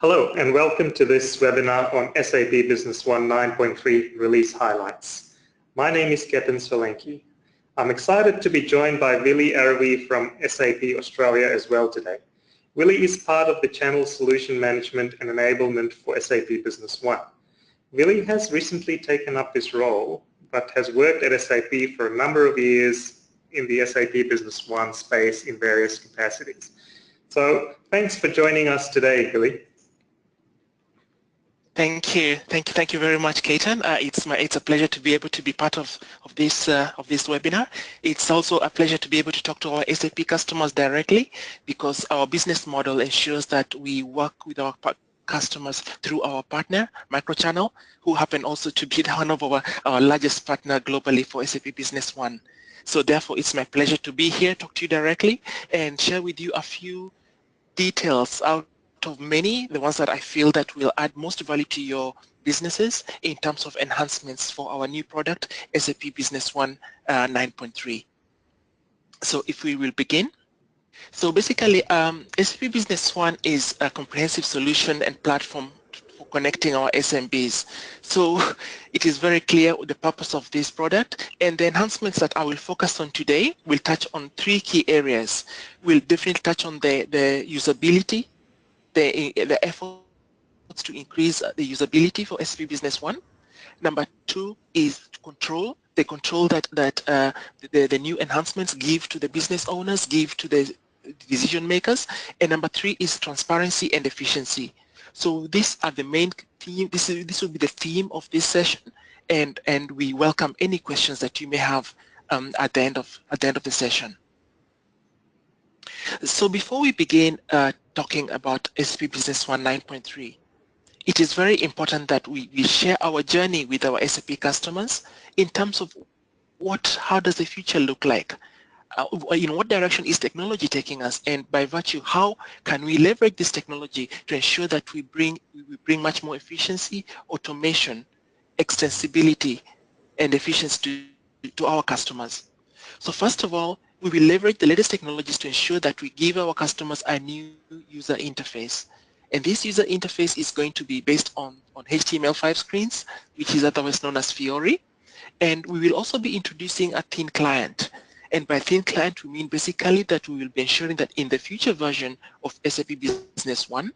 Hello and welcome to this webinar on SAP Business One 9.3 release highlights. My name is Ketan Solanki. I'm excited to be joined by Willy Aravi from SAP Australia as well today. Willy is part of the Channel Solution Management and Enablement for SAP Business One. Willy has recently taken up this role but has worked at SAP for a number of years in the SAP Business One space in various capacities. So thanks for joining us today, Willy. Thank you very much, Ketan. It's a pleasure to be able to be part of this webinar. It's also a pleasure to be able to talk to our SAP customers directly, because our business model ensures that we work with our customers through our partner, Microchannel, who happen also to be one of our largest partner globally for SAP Business One. So therefore, it's my pleasure to be here, talk to you directly, and share with you a few details out of many, the ones that I feel that will add most value to your businesses in terms of enhancements for our new product, SAP Business One 9.3. So if we will begin. So basically, SAP Business One is a comprehensive solution and platform for connecting our SMBs. So it is very clear the purpose of this product, and the enhancements that I will focus on today will touch on three key areas. We'll definitely touch on the usability, the efforts to increase the usability for SAP Business One. Number two is control, the control that the new enhancements give to the business owners, give to the decision makers. And number three is transparency and efficiency. So these are the main theme. This will be the theme of this session, and we welcome any questions that you may have at the end of the session. So before we begin talking about SAP Business One 9.3, it is very important that we share our journey with our SAP customers in terms of how does the future look like? In what direction is technology taking us, and by virtue, how can we leverage this technology to ensure that we bring much more efficiency, automation, extensibility, and efficiency to our customers. So first of all, we will leverage the latest technologies to ensure that we give our customers a new user interface. And this user interface is going to be based on HTML5 screens, which is otherwise known as Fiori. And we will also be introducing a thin client. And by thin client, we mean basically that we will be ensuring that in the future version of SAP Business One,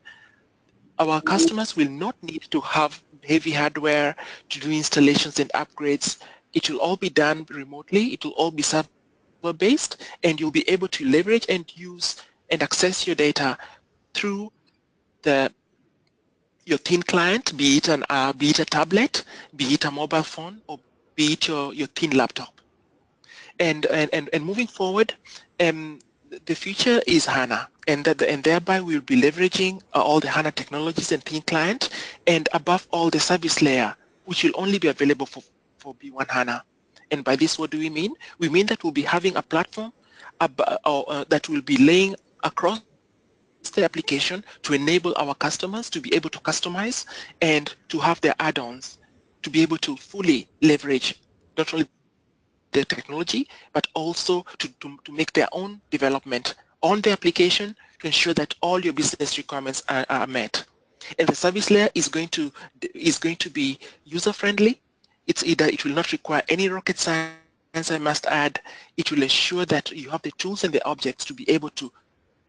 our customers will not need to have heavy hardware to do installations and upgrades. It will all be done remotely. It will all be server-based, and you'll be able to leverage and use and access your data through your thin client, be it a tablet, be it a mobile phone, or be it your thin laptop. And moving forward, the future is HANA, and thereby we'll be leveraging all the HANA technologies and thin client, and above all the service layer, which will only be available for B1 HANA. And by this, what do we mean? We mean that we'll be having a platform that will be laying across the application to enable our customers to be able to customize and to have their add-ons, to be able to fully leverage not only the technology, but also to make their own development on the application to ensure that all your business requirements are met. And the service layer is going to be user-friendly. It will not require any rocket science, I must add. It will ensure that you have the tools and the objects to be able to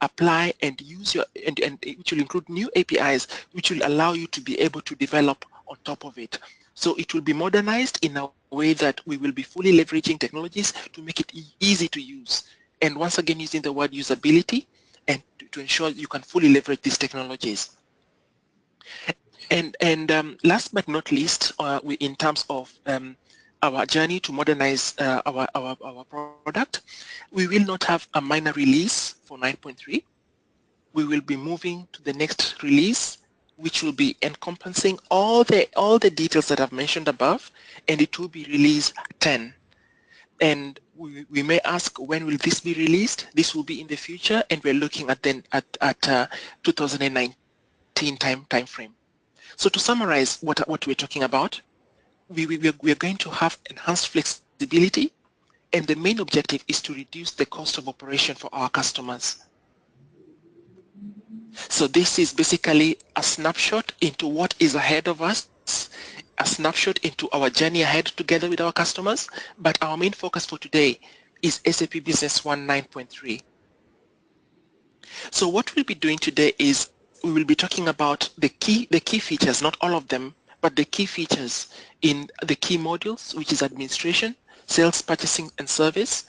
apply and use and which will include new APIs, which will allow you to be able to develop on top of it. So it will be modernized in a way that we will be fully leveraging technologies to make it easy to use. And once again, using the word usability, and to ensure you can fully leverage these technologies. And last but not least, in terms of our journey to modernize our product, we will not have a minor release for 9.3. We will be moving to the next release, which will be encompassing all the details that I've mentioned above, and it will be release 10. And we may ask, when will this be released? This will be in the future, and we're looking at 2019 time frame. So to summarize what we're talking about, we're going to have enhanced flexibility, and the main objective is to reduce the cost of operation for our customers. So this is basically a snapshot into what is ahead of us, a snapshot into our journey ahead together with our customers, but our main focus for today is SAP Business One 9.3. So what we'll be doing today is we will be talking about the key features, not all of them, but the key features in the key modules, which is administration, sales, purchasing and service,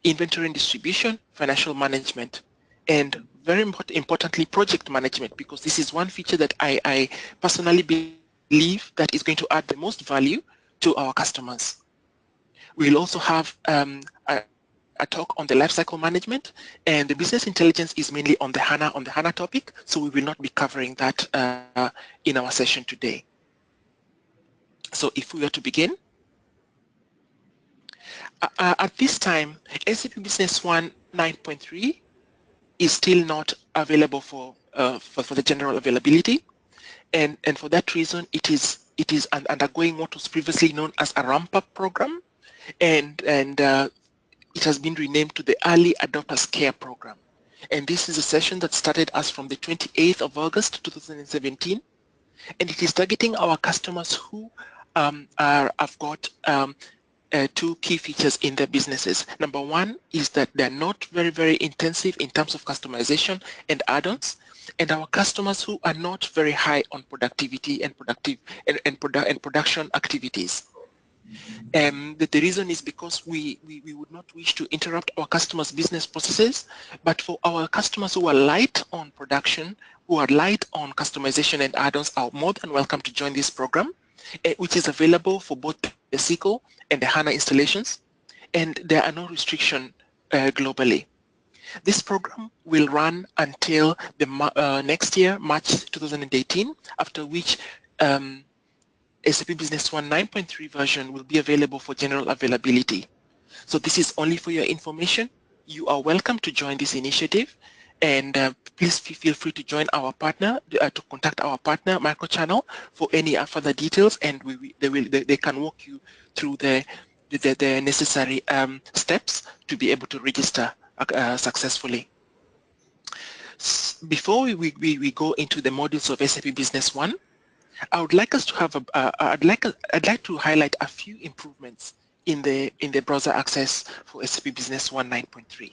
inventory and distribution, financial management, and very importantly, project management, because this is one feature that I personally believe that is going to add the most value to our customers. We'll also have a talk on the lifecycle management, and the business intelligence is mainly on the HANA topic, so we will not be covering that in our session today. So if we were to begin, at this time, SAP Business One 9.3 is still not available for the general availability, and for that reason, it is undergoing what was previously known as a ramp-up program, and it has been renamed to the Early Adopters Care Program. And this is a session that started as from the 28th of August 2017, and it is targeting our customers who have got two key features in their businesses. Number one is that they're not very intensive in terms of customization and add-ons, and our customers who are not very high on productivity and production activities. The reason is because we would not wish to interrupt our customers' business processes, but for our customers who are light on production, who are light on customization and add-ons, are more than welcome to join this program, which is available for both the SQL and the HANA installations, and there are no restrictions globally. This program will run until the next year, March 2018, after which SAP Business One 9.3 version will be available for general availability. So this is only for your information. You are welcome to join this initiative, and please feel free to join our partner, to contact our partner Microchannel for any further details, and they can walk you through the necessary steps to be able to register successfully. Before we go into the modules of SAP Business One, I would like us to have I'd like to highlight a few improvements in the browser access for SAP Business One 9.3.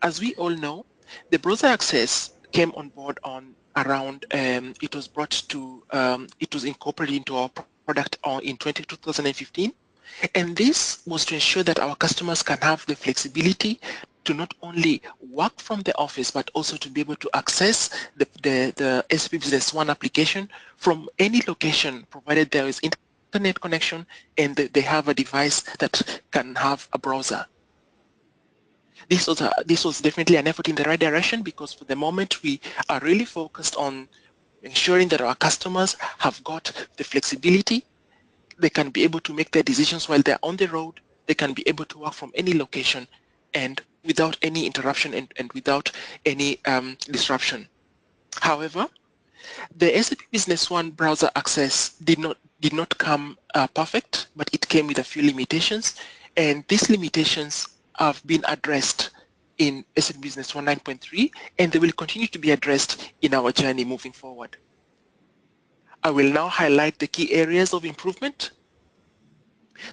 As we all know, the browser access came on board on around it was brought to it was incorporated into our product in 2015, and this was to ensure that our customers can have the flexibility to not only work from the office, but also to be able to access the SAP Business One application from any location, provided there is internet connection and they have a device that can have a browser. This was definitely an effort in the right direction, because for the moment we are really focused on ensuring that our customers have got the flexibility. They can be able to make their decisions while they're on the road. They can be able to work from any location and without any interruption and without any disruption. However, the SAP Business One browser access did not come perfect, but it came with a few limitations, and these limitations have been addressed in SAP Business One 9.3, and they will continue to be addressed in our journey moving forward. I will now highlight the key areas of improvement.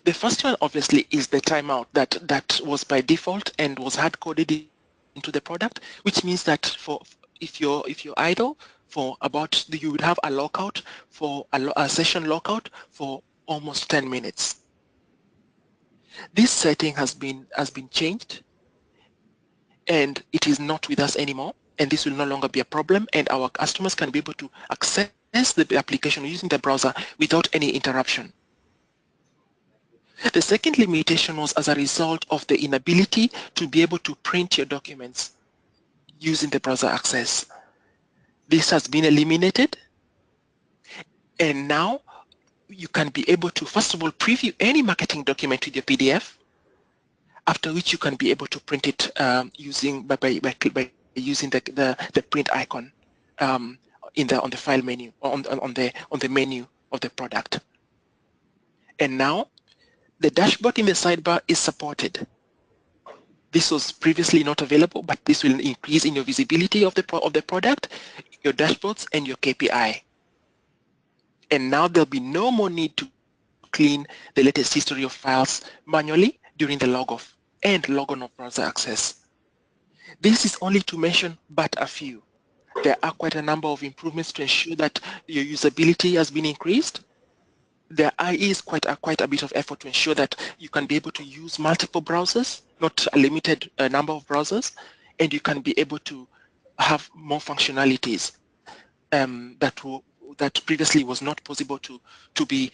The first one, obviously, is the timeout that was by default and was hard-coded into the product, which means that if you're idle for about, you would have a lockout for a session lockout for almost 10 minutes. This setting has been changed, and it is not with us anymore, and this will no longer be a problem, and our customers can be able to access the application using the browser without any interruption. The second limitation was as a result of the inability to be able to print your documents using the browser access. This has been eliminated, and now you can be able to, first of all, preview any marketing document with your PDF, after which you can be able to print it using by using the print icon on the file menu, on the menu of the product. And now the dashboard in the sidebar is supported. This was previously not available, but this will increase in your visibility of the product, your dashboards, and your KPI. And now there'll be no more need to clean the latest history of files manually during the log off and log on of browser access. This is only to mention but a few. There are quite a number of improvements to ensure that your usability has been increased. There is quite a bit of effort to ensure that you can be able to use multiple browsers, not a limited number of browsers, and you can be able to have more functionalities that previously was not possible to be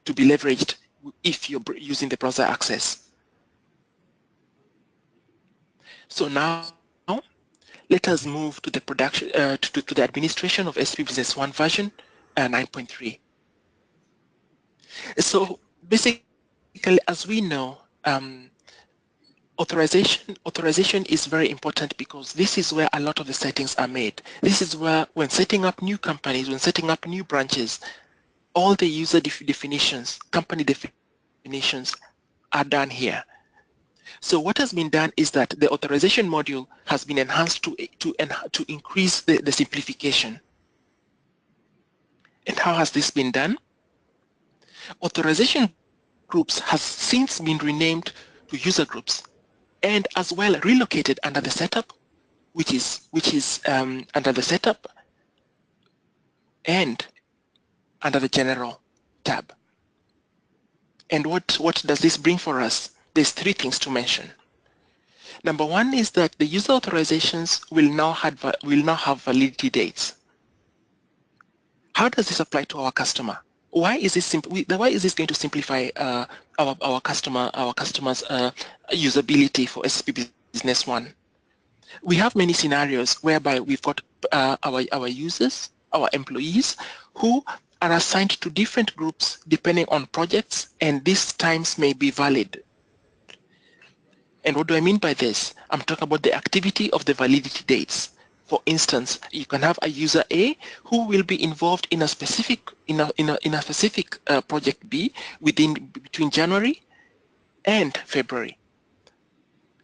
leveraged if you're using the browser access. So now let us move to the production to the administration of SAP Business One version 9.3. So basically, as we know, authorization is very important because this is where a lot of the settings are made. This is where, when setting up new companies, when setting up new branches, all the user definitions, company definitions are done here. So what has been done is that the authorization module has been enhanced to increase the simplification. And how has this been done? Authorization groups has since been renamed to user groups, and as well relocated under the setup, which is under the setup and under the general tab. And what does this bring for us? There's three things to mention. Number one is that the user authorizations will now have validity dates. How does this apply to our customer? Why is this going to simplify our customers' usability for SAP Business One? We have many scenarios whereby we've got our users, our employees, who are assigned to different groups depending on projects, and these times may be valid. And what do I mean by this? I'm talking about the activity of the validity dates. For instance, you can have a user A who will be involved in a specific project B between January and February.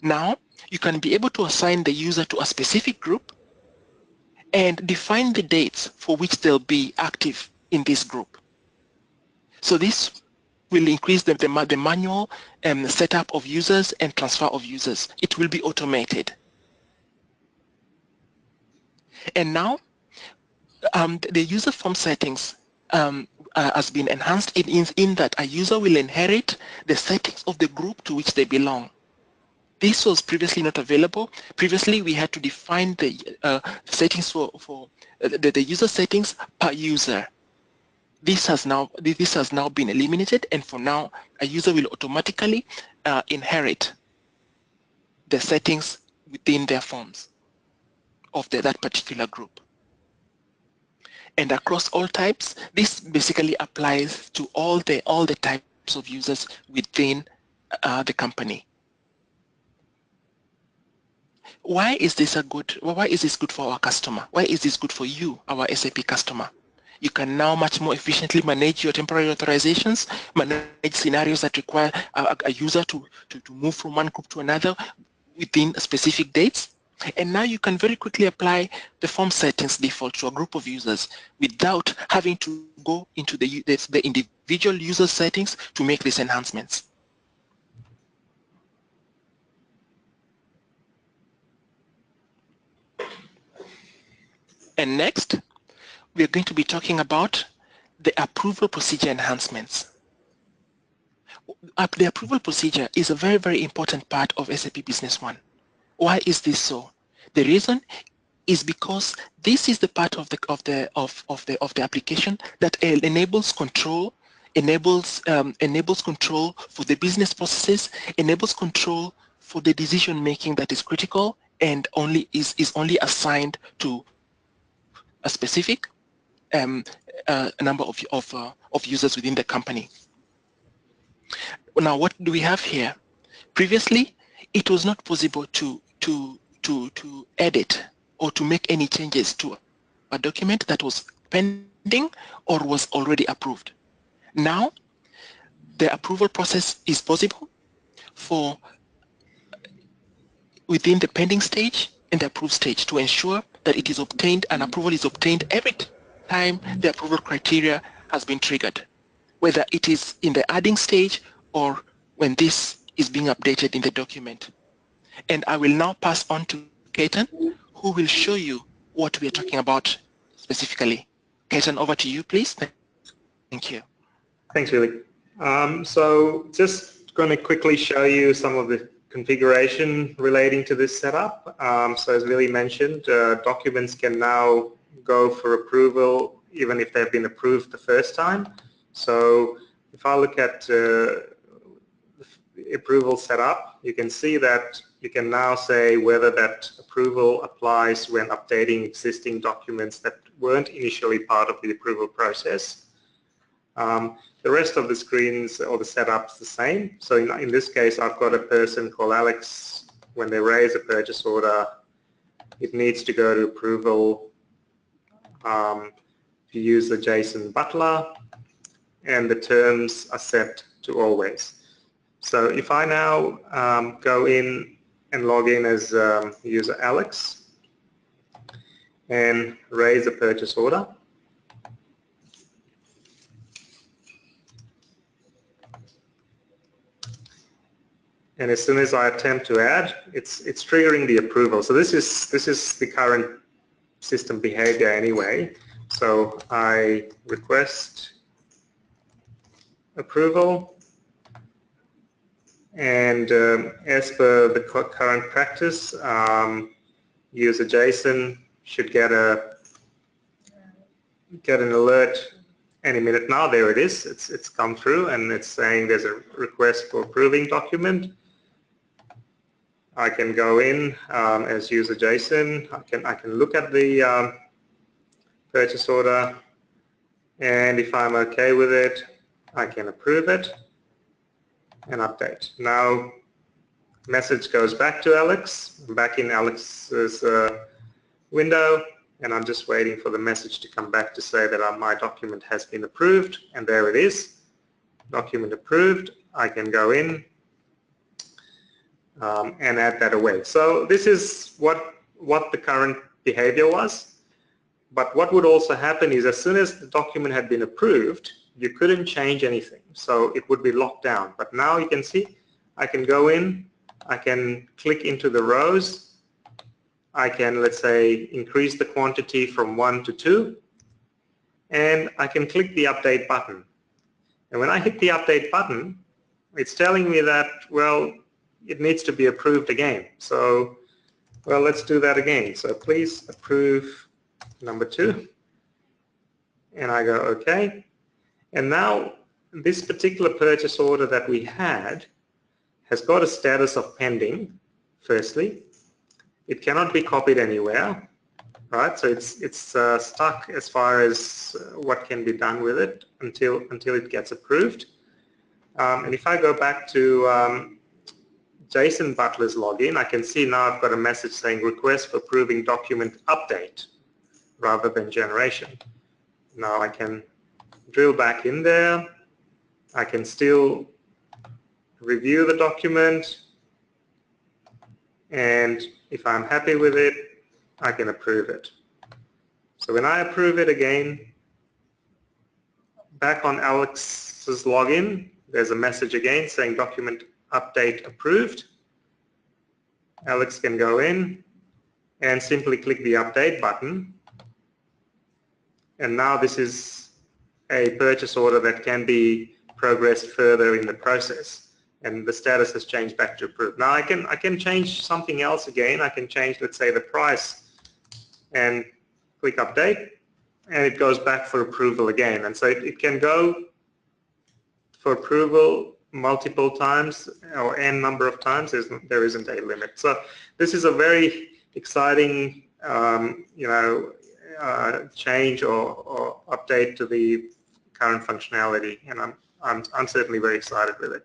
Now, you can be able to assign the user to a specific group and define the dates for which they'll be active in this group. So this will increase the manual setup of users and transfer of users. It will be automated. And now, the user form settings has been enhanced in that a user will inherit the settings of the group to which they belong. This was previously not available. Previously, we had to define the settings for the user settings per user. This has now been eliminated, and for now, a user will automatically inherit the settings within their forms of that particular group. And across all types, this basically applies to all the types of users within the company. Why is this good for our customer? Why is this good for you, our SAP customer? You can now much more efficiently manage your temporary authorizations, manage scenarios that require a user to move from one group to another within specific dates. And now you can very quickly apply the form settings default to a group of users without having to go into the individual user settings to make these enhancements. And next, we are going to be talking about the approval procedure enhancements. The approval procedure is a very, very important part of SAP Business One. Why is this so? The reason is because this is the part of the application that enables control, enables control for the business processes, enables control for the decision making that is critical, and is only assigned to a specific number of users within the company. Now, what do we have here? Previously, it was not possible to edit or to make any changes to a document that was pending or was already approved. Now, the approval process is possible for within the pending stage and the approved stage to ensure that it is obtained and approval is obtained every time the approval criteria has been triggered, whether it is in the adding stage or when this is being updated in the document. And I will now pass on to Ketan, who will show you what we are talking about specifically. Ketan, over to you, please. Thank you. Thanks, Willie. So just going to quickly show you some of the configuration relating to this setup. So as Willie mentioned, documents can now go for approval even if they've been approved the first time. So if I look at the approval setup, you can see that you can now say whether that approval applies when updating existing documents that weren't initially part of the approval process. The rest of the screens or the setup's the same. So in this case, I've got a person called Alex. When they raise a purchase order, it needs to go to approval to use the JSON butler, and the terms are set to always. So if I now go in and log in as user Alex and raise a purchase order, and as soon as I attempt to add, it's triggering the approval. So this is the current system behavior anyway. So I request approval, and as per the current practice, user JSON should get an alert any minute now. There it is. It's come through, and it's saying there's a request for approving document. I can go in as user JSON. I can look at the purchase order, and if I'm okay with it, I can approve it and update. Now, message goes back to Alex. I'm back in Alex's window, and I'm just waiting for the message to come back to say that my document has been approved, and there it is. Document approved. I can go in and add that away. So this is what the current behavior was. But what would also happen is as soon as the document had been approved, you couldn't change anything. So it would be locked down. But now you can see I can go in, I can click into the rows, I can, let's say, increase the quantity from 1 to 2, and I can click the update button. And when I hit the update button, it's telling me that, well, it needs to be approved again. So, well, let's do that again. So please approve number 2. And I go, okay. And now this particular purchase order that we had has got a status of pending, firstly. It cannot be copied anywhere, right? So it's stuck as far as what can be done with it until it gets approved. And if I go back to JSON Butler's login, I can see now I've got a message saying request for approving document update rather than generation. Now I can drill back in there. I can still review the document, and if I'm happy with it, I can approve it. So when I approve it again, back on Alex's login, there's a message again saying document update approved. Alex can go in and simply click the update button, and now this is a purchase order that can be progressed further in the process, and the status has changed back to approved. Now I can change something else again. I can change, let's say, the price, and click update, and it goes back for approval again. And so it can go for approval multiple times or n number of times. There isn't a limit. So this is a very exciting change or update to the current functionality, and I'm certainly very excited with it.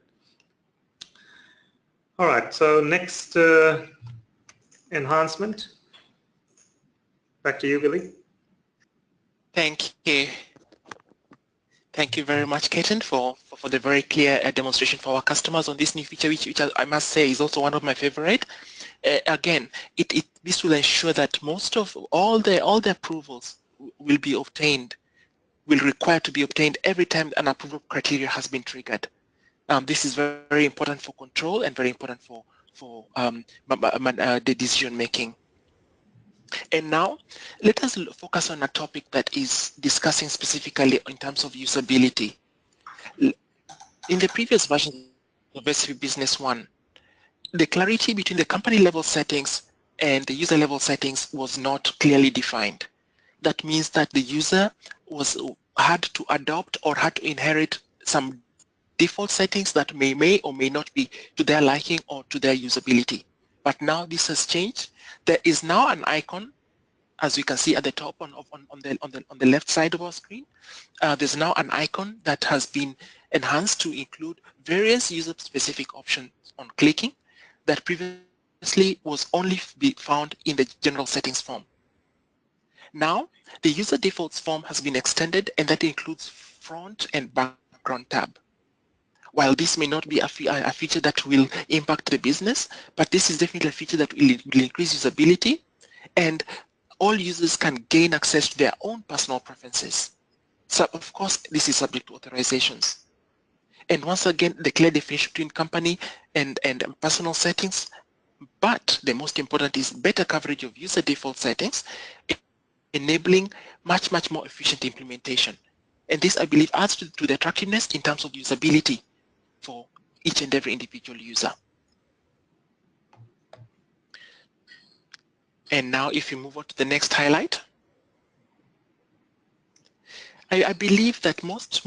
All right, so next enhancement. Back to you, Billy. Thank you. Thank you very much, Ketan, for the very clear demonstration for our customers on this new feature, which I must say is also one of my favorite. again, this will ensure that most of all the approvals will be obtained, will require to be obtained every time an approval criteria has been triggered. This is very important for control and very important for the decision making. And now, let us focus on a topic that is discussing specifically in terms of usability. In the previous version of SAP Business One, the clarity between the company level settings and the user level settings was not clearly defined. That means that the user had to adopt or had to inherit some default settings that may or may not be to their liking or to their usability. But now this has changed. There is now an icon, as we can see at the top on the left side of our screen. There's now an icon that has been enhanced to include various user-specific options on clicking that previously was only be found in the general settings form. Now, the user defaults form has been extended, and that includes front and background tab. While this may not be a feature that will impact the business, but this is definitely a feature that will increase usability, and all users can gain access to their own personal preferences. So, of course, this is subject to authorizations. And once again, the clear definition between company and personal settings, but the most important is better coverage of user default settings, enabling much more efficient implementation. And this, I believe, adds to the attractiveness in terms of usability for each and every individual user. And now if you move on to the next highlight, I believe that most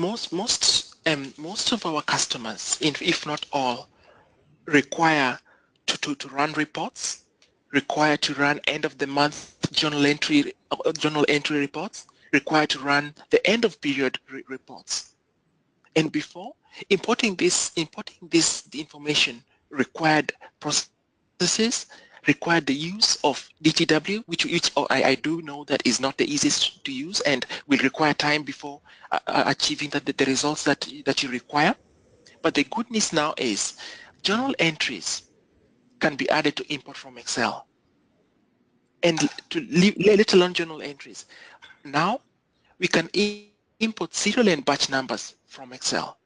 of our customers, if not all, require to run reports, require to run end of the month journal entry reports, require to run the end of period reports. And before, importing this information required processes, required the use of DTW, which I do know that is not the easiest to use and will require time before achieving the results that you require. But the good news now is journal entries can be added to import from Excel. And let alone journal entries. Now we can import serial and batch numbers from Excel.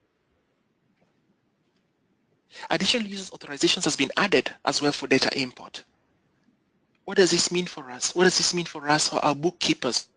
Additional users authorizations has been added as well for data import. What does this mean for us? What does this mean for us, or our bookkeepers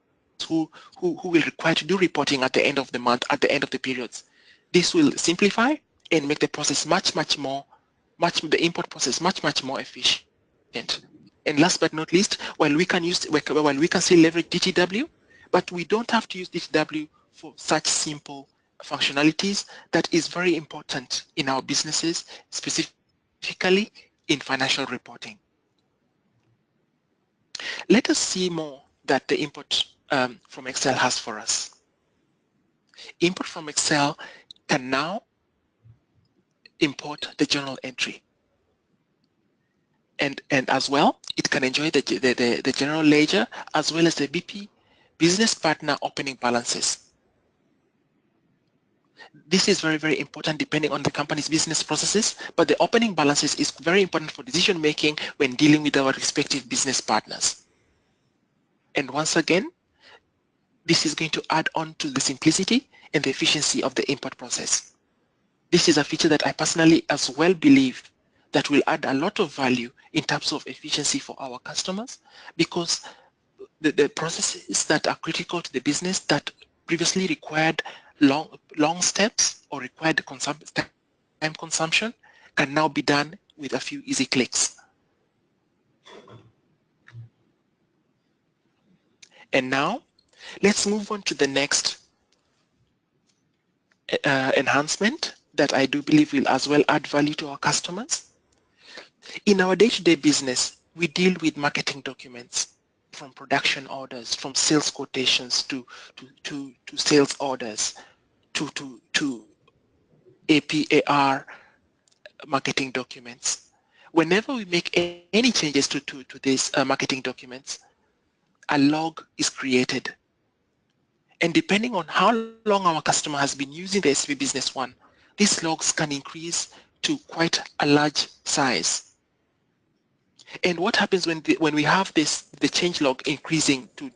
who will require to do reporting at the end of the month, at the end of the periods? This will simplify and make the process the import process much more efficient. And last but not least, while we can still leverage DTW, but we don't have to use DTW for such simple functionalities that is very important in our businesses, specifically in financial reporting. Let us see more that the import from Excel has for us. Import from Excel can now import the journal entry. And as well, it can enjoy the general ledger as well as the BP business partner opening balances. This is very important depending on the company's business processes, but the opening balances is very important for decision making when dealing with our respective business partners. And once again, this is going to add on to the simplicity and the efficiency of the import process. This is a feature that I personally as well believe that will add a lot of value in terms of efficiency for our customers, because the processes that are critical to the business that previously required long steps or required time consumption can now be done with a few easy clicks. And now let's move on to the next enhancement that I do believe will as well add value to our customers. In our day-to-day business, we deal with marketing documents, from production orders, from sales quotations to sales orders, to APAR marketing documents. Whenever we make any changes to these marketing documents, a log is created. And depending on how long our customer has been using the SAP Business One, these logs can increase to quite a large size. And what happens when we have the changelog increasing to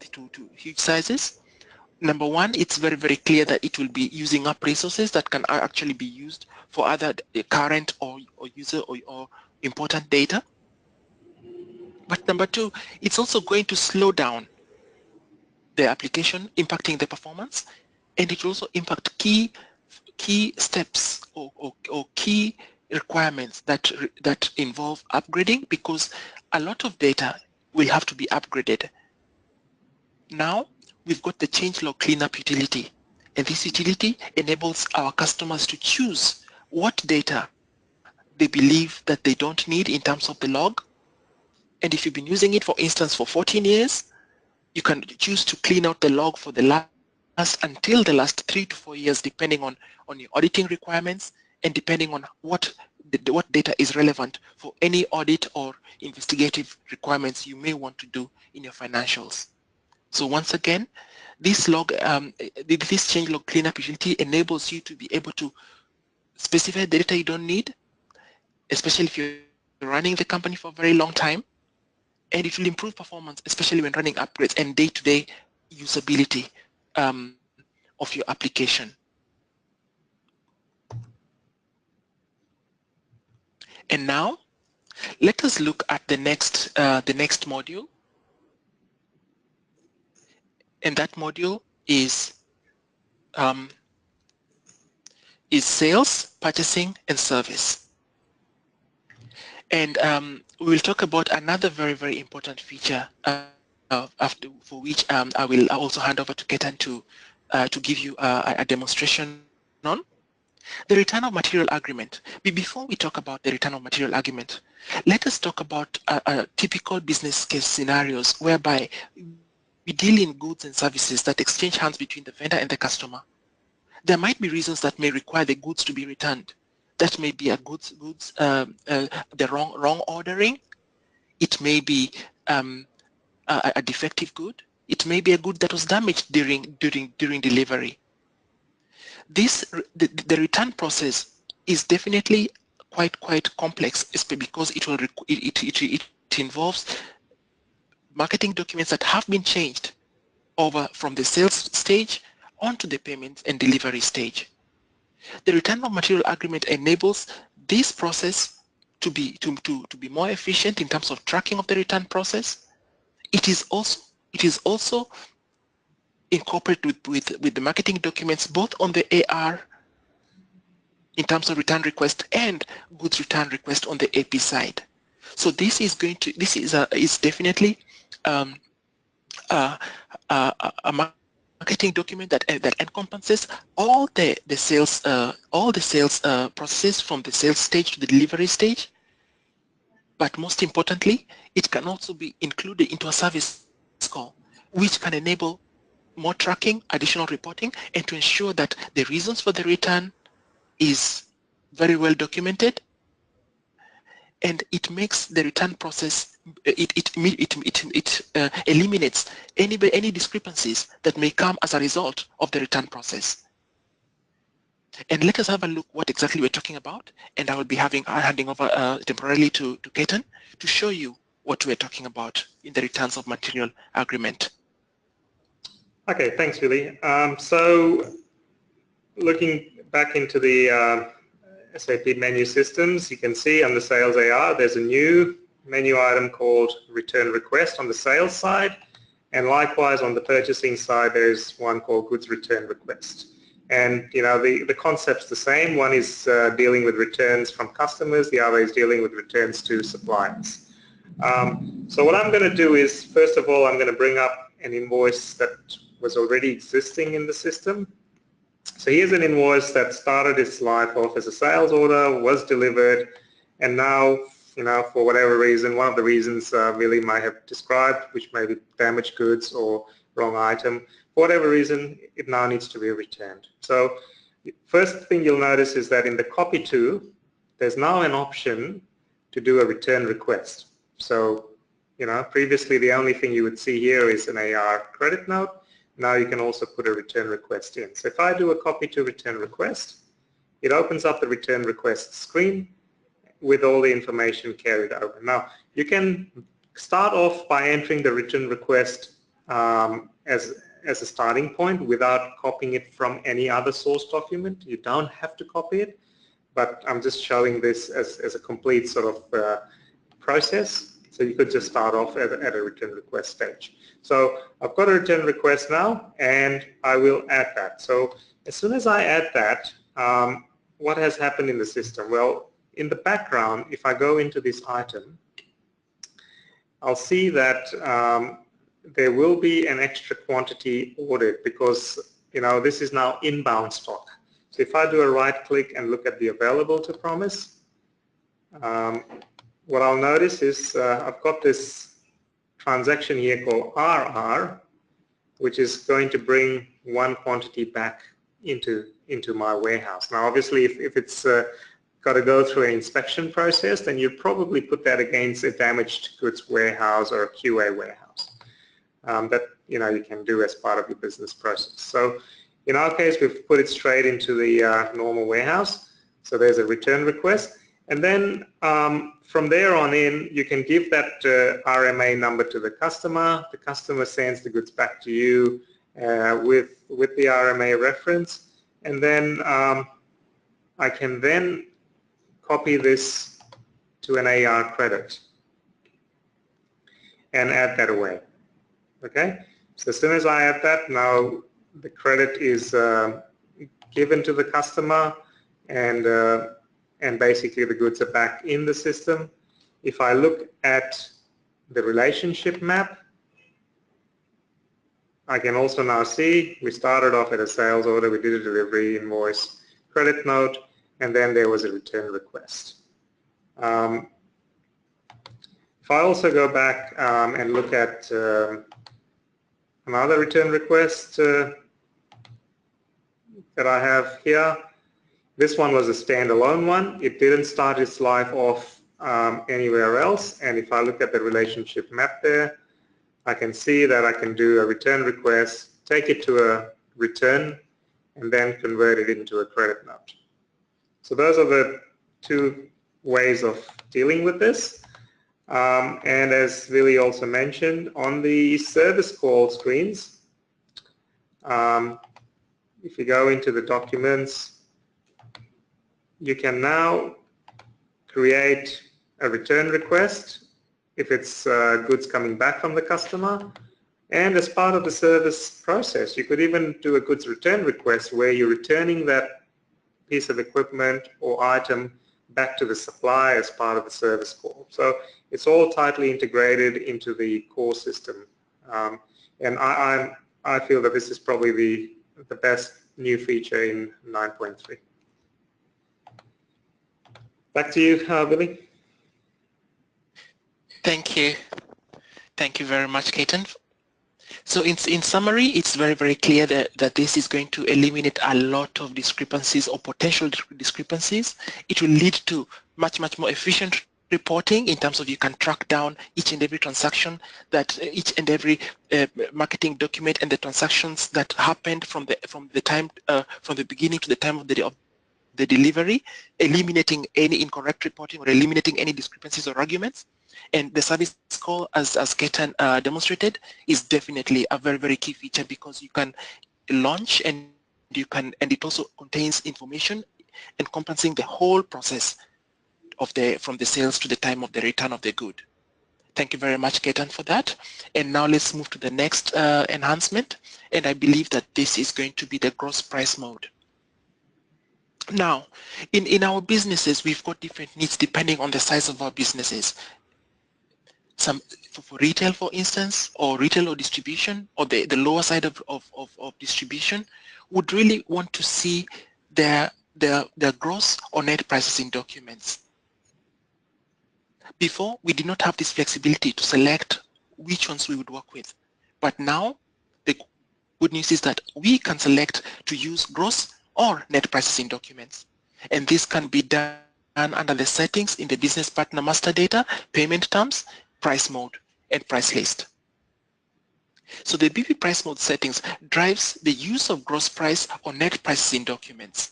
huge sizes? Number one, it's very, very clear that it will be using up resources that can actually be used for other current or user or important data. But number two, it's also going to slow down the application, impacting the performance, and it will also impact key steps or key requirements that involve upgrading, because a lot of data will have to be upgraded. Now we've got the changelog cleanup utility, and this utility enables our customers to choose what data they believe that they don't need in terms of the log. And if you've been using it, for instance, for 14 years, you can choose to clean out the log for the until the last 3 to 4 years, depending on your auditing requirements and depending on what data is relevant for any audit or investigative requirements you may want to do in your financials. So once again, this changelog cleanup utility enables you to be able to specify the data you don't need, especially if you're running the company for a very long time, and it will improve performance, especially when running upgrades and day-to-day usability of your application. And now, let us look at the next module, and that module is sales, purchasing, and service. And we will talk about another very, very important feature for which I will also hand over to Ketan to give you a demonstration on. The return of material agreement. Before we talk about the return of material agreement, let us talk about typical business case scenarios whereby we deal in goods and services that exchange hands between the vendor and the customer. There might be reasons that may require the goods to be returned. That may be the wrong ordering. It may be a defective good. It may be a good that was damaged during delivery. The return process is definitely quite complex, because it involves marketing documents that have been changed over from the sales stage onto the payment and delivery stage. The return of material agreement enables this process to be more efficient in terms of tracking of the return process. It is also incorporated with the marketing documents, both on the AR in terms of return request and goods return request on the AP side. So this is definitely a marketing document that encompasses all the sales processes from the sales stage to the delivery stage. But most importantly, it can also be included into a service call, which can enable more tracking, additional reporting, and to ensure that the reasons for the return is very well documented, and it makes the return process, it eliminates any discrepancies that may come as a result of the return process. And let us have a look what exactly we're talking about, and I will be handing over temporarily to Ketan to show you what we're talking about in the returns of material agreement. Okay, thanks, Willie. So looking back into the SAP menu systems, you can see on the sales AR, there's a new menu item called return request on the sales side. And likewise on the purchasing side, there's one called goods return request. And the concept's the same. One is dealing with returns from customers. The other is dealing with returns to suppliers. So what I'm going to do is, first of all, I'm going to bring up an invoice that was already existing in the system. So here's an invoice that started its life off as a sales order, was delivered, and now, for whatever reason, one of the reasons Willie might have described, which may be damaged goods or wrong item, for whatever reason, it now needs to be returned. So first thing you'll notice is that in the copy to, there's now an option to do a return request. So, previously the only thing you would see here is an AR credit note. Now you can also put a return request in. So if I do a copy to return request, it opens up the return request screen, with all the information carried over. Now, you can start off by entering the return request as a starting point without copying it from any other source document. You don't have to copy it, but I'm just showing this as a complete sort of process. So you could just start off at a return request stage. So I've got a return request now, and I will add that. So as soon as I add that, what has happened in the system? Well, in the background, if I go into this item, I'll see that there will be an extra quantity ordered because, you know, this is now inbound stock. So if I do a right click and look at the available to promise, what I'll notice is I've got this transaction here called RR, which is going to bring one quantity back into my warehouse. Now, obviously, if it's got to go through an inspection process, then you probably put that against a damaged goods warehouse or a QA warehouse. That, you know, you can do as part of your business process. So in our case, we've put it straight into the normal warehouse. So there's a return request. And then from there on in, you can give that RMA number to the customer. The customer sends the goods back to you with the RMA reference. And then I can then copy this to an AR credit and add that away. Okay? So as soon as I add that, now the credit is given to the customer, and basically the goods are back in the system. If I look at the relationship map, I can also now see we started off at a sales order, we did a delivery invoice, credit note, and then there was a return request. If I also go back and look at another return request that I have here, this one was a standalone one. It didn't start its life off anywhere else. And if I look at the relationship map there, I can see that I can do a return request, take it to a return, and then convert it into a credit note. So those are the two ways of dealing with this. And as Willy also mentioned, on the service call screens, if you go into the documents, you can now create a return request if it's goods coming back from the customer. And as part of the service process, you could even do a goods return request where you're returning that piece of equipment or item back to the supplier as part of the service call. So it's all tightly integrated into the core system. And I feel that this is probably the best new feature in 9.3. Back to you, Willy. Thank you. Thank you very much, Ketan. So in summary, it's very, very clear that this is going to eliminate a lot of discrepancies or potential discrepancies. It will lead to much, much more efficient reporting in terms of you can track down each and every transaction, that each and every marketing document and the transactions that happened from the beginning to the time of the delivery, eliminating any incorrect reporting or eliminating any discrepancies or arguments. And the service call, as Ketan demonstrated, is definitely a very, very key feature because you can launch and it also contains information encompassing the whole process of from the sales to the time of the return of the good. Thank you very much, Ketan, for that. And now let's move to the next enhancement. And I believe that this is going to be the gross price mode. Now, in our businesses, we've got different needs depending on the size of our businesses. Some for retail, for instance, or retail or distribution, or the lower side of distribution, would really want to see their gross or net prices in documents. Before, we did not have this flexibility to select which ones we would work with. But now, the good news is that we can select to use gross or net prices in documents. And this can be done under the settings in the business partner master data, payment terms, price mode, and price list. So the BP price mode settings drives the use of gross price or net prices in documents.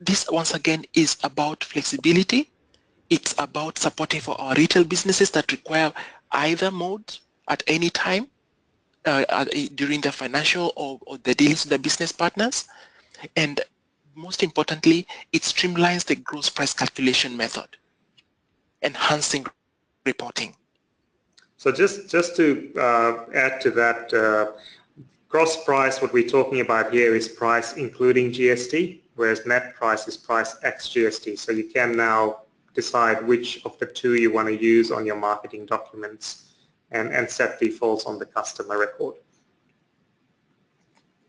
This once again is about flexibility It's about supporting for our retail businesses that require either mode at any time during the financial or the dealings with the business partners. And most importantly, it streamlines the gross price calculation method, enhancing reporting. So just to add to that, gross price, what we're talking about here is price including GST, whereas net price is price ex GST. So you can now decide which of the two you want to use on your marketing documents and set defaults on the customer record.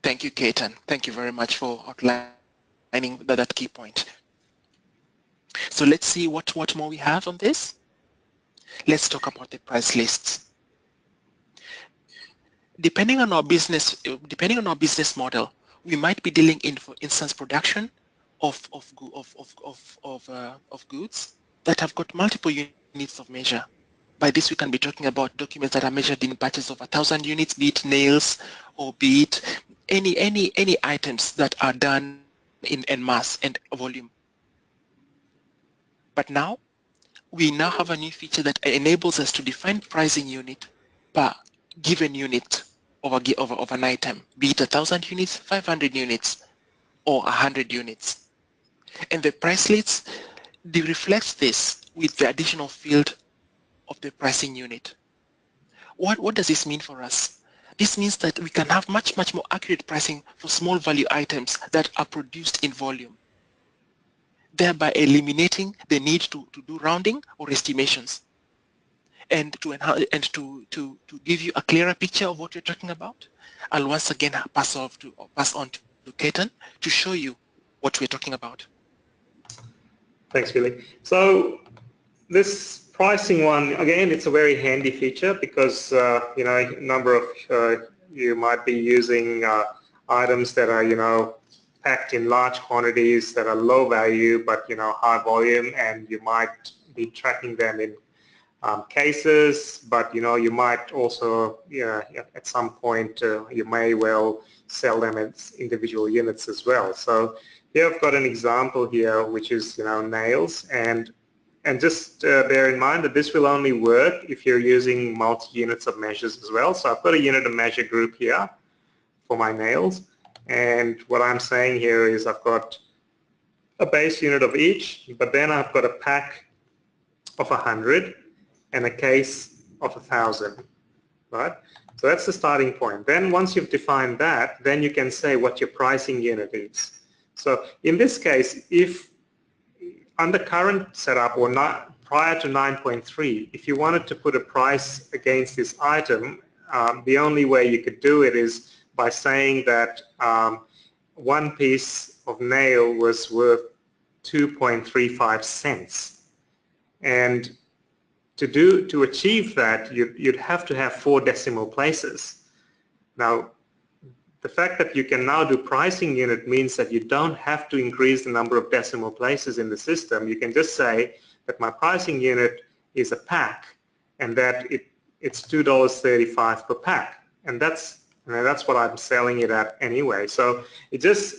Thank you, Ketan. Thank you very much for outlining that key point. So let's see what more we have on this. Let's talk about the price lists. Depending on our business model, we might be dealing in, for instance, production of goods that have got multiple units of measure. By this, we can be talking about documents that are measured in batches of 1,000 units, be it nails or be it any items that are done in mass and volume. But now, we now have a new feature that enables us to define pricing unit per given unit of an item, be it 1,000 units, 500 units, or 100 units. And the price lists, they reflect this with the additional field of the pricing unit. What does this mean for us? This means that we can have much more accurate pricing for small value items that are produced in volume, thereby eliminating the need to do rounding or estimations. And to give you a clearer picture of what we're talking about, I'll once again pass on to Ketan to show you what we're talking about. Thanks, Billy. So this pricing one, again, it's a very handy feature because you know, a number of you might be using items that are, you know, packed in large quantities that are low value but, you know, high volume, and you might be tracking them in cases, but you know, you might also, at some point, you may well sell them as individual units as well. So here I've got an example here, which is, you know, nails, and just bear in mind that this will only work if you're using multi-units of measures as well. So I've got a unit of measure group here for my nails, and what I'm saying here is I've got a base unit of each, but then I've got a pack of 100 and a case of 1,000, right? So that's the starting point. Then once you've defined that, then you can say what your pricing unit is. So in this case, if under current setup or not prior to 9.3, if you wanted to put a price against this item, the only way you could do it is by saying that one piece of nail was worth 2.35 cents. And to achieve that, you'd have to have 4 decimal places. Now, the fact that you can now do pricing unit means that you don't have to increase the number of decimal places in the system. You can just say that my pricing unit is a pack, and that it's $2.35 per pack, and that's what I'm selling it at anyway. So it just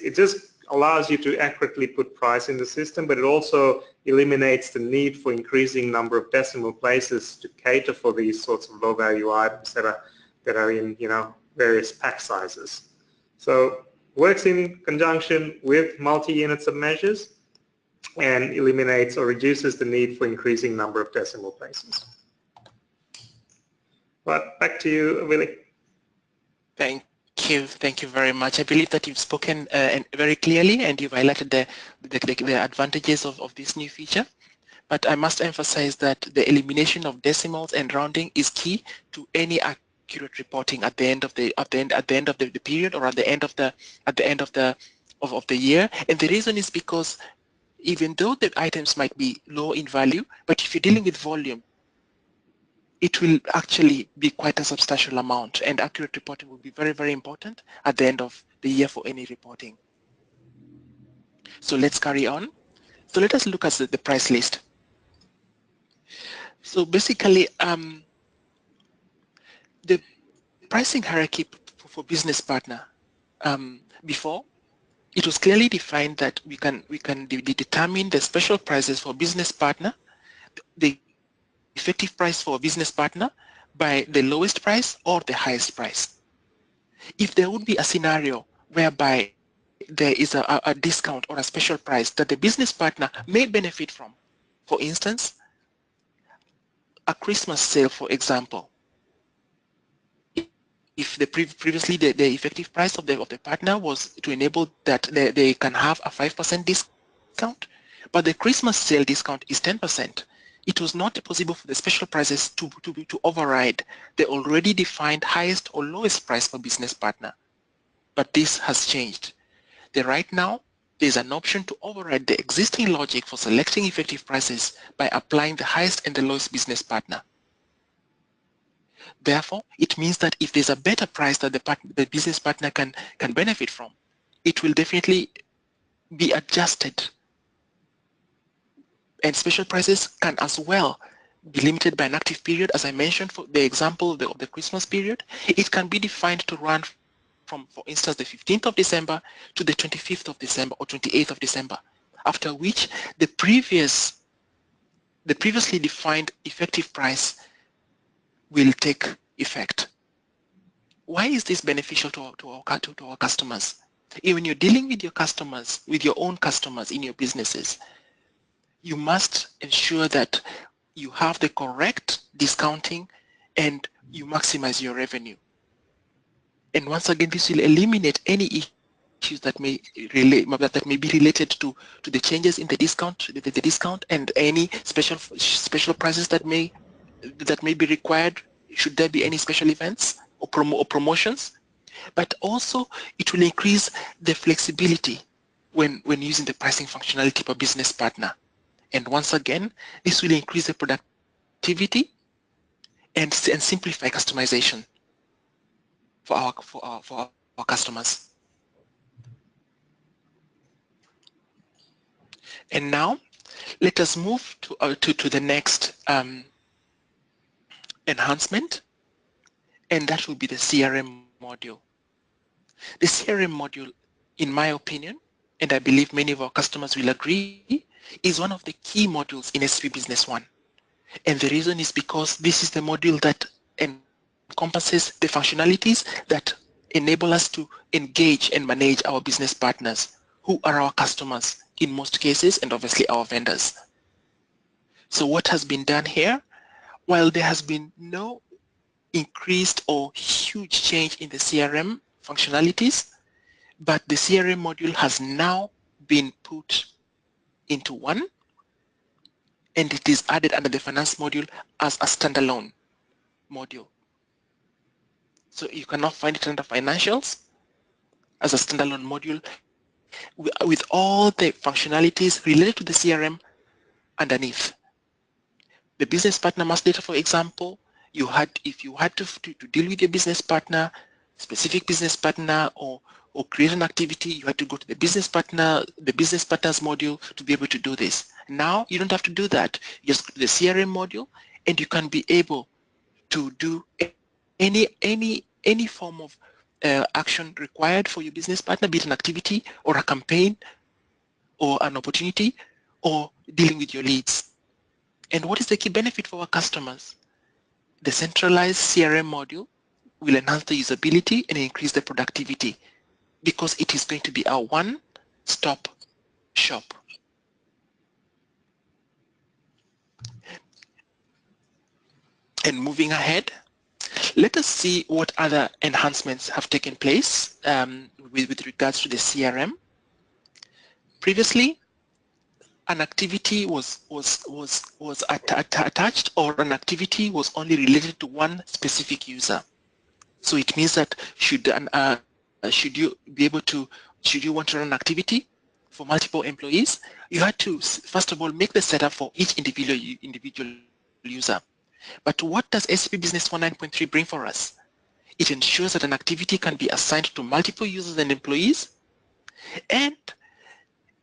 allows you to accurately put price in the system, but it also eliminates the need for increasing number of decimal places to cater for these sorts of low value items that are in, you know, various pack sizes. So works in conjunction with multi-units of measures and eliminates or reduces the need for increasing number of decimal places. But back to you, Willie. Thank you very much. I believe that you've spoken very clearly, and you've highlighted the advantages of this new feature. But I must emphasize that the elimination of decimals and rounding is key to any accurate reporting at the end of the period, or at the end of the year. And the reason is because even though the items might be low in value, but if you're dealing with volume, it will actually be quite a substantial amount, and accurate reporting will be very, very important at the end of the year for any reporting. So let's carry on. So let us look at the price list. So basically, the pricing hierarchy for business partner, before, it was clearly defined that we can determine the special prices for business partner the effective price for a business partner by the lowest price or the highest price. If there would be a scenario whereby there is a discount or a special price that the business partner may benefit from, for instance, a Christmas sale, for example, if previously the effective price of the partner was to enable that they can have a 5% discount, but the Christmas sale discount is 10%. It was not possible for the special prices to override the already defined highest or lowest price for business partner. But this has changed. Right now, there's an option to override the existing logic for selecting effective prices by applying the highest and the lowest business partner. Therefore, it means that if there's a better price that the business partner can benefit from, it will definitely be adjusted. And special prices can as well be limited by an active period. As I mentioned, for the example of the Christmas period, it can be defined to run from, for instance, the 15th of December to the 25th of December or 28th of December, after which the previously defined effective price will take effect. Why is this beneficial to our customers? When you're dealing with your customers, with your own customers in your businesses, you must ensure that you have the correct discounting and you maximize your revenue. And once again, this will eliminate any issues that may be related to the changes in the discount and any special prices that may be required should there be any special events or promotions. But also it will increase the flexibility when using the pricing functionality per business partner. And once again, this will increase the productivity and simplify customization for our customers. And now, let us move to the next enhancement, and that will be the CRM module. The CRM module, in my opinion, and I believe many of our customers will agree, is one of the key modules in SAP Business One. And the reason is because this is the module that encompasses the functionalities that enable us to engage and manage our business partners, who are our customers in most cases, and obviously our vendors. So what has been done here? While there has been no increased or huge change in the CRM functionalities, but the CRM module has now been put into one, and it is added under the finance module as a standalone module. So you cannot find it under financials as a standalone module with all the functionalities related to the CRM underneath. The business partner master data, for example, if you had to deal with your business partner, specific business partner, or create an activity, you had to go to the business partner's module to be able to do this. Now you don't have to do that. You just go to the CRM module, and you can be able to do any form of action required for your business partner, be it an activity or a campaign or an opportunity or dealing with your leads. And what is the key benefit for our customers? The centralized CRM module will enhance the usability and increase the productivity because it is going to be a one-stop shop. And moving ahead, let us see what other enhancements have taken place with regards to the CRM. Previously, an activity was attached, or an activity was only related to one specific user. So it means that should you want to run an activity for multiple employees, you had to first of all make the setup for each individual user. But what does SAP Business One 9.3 bring for us? It ensures that an activity can be assigned to multiple users and employees, and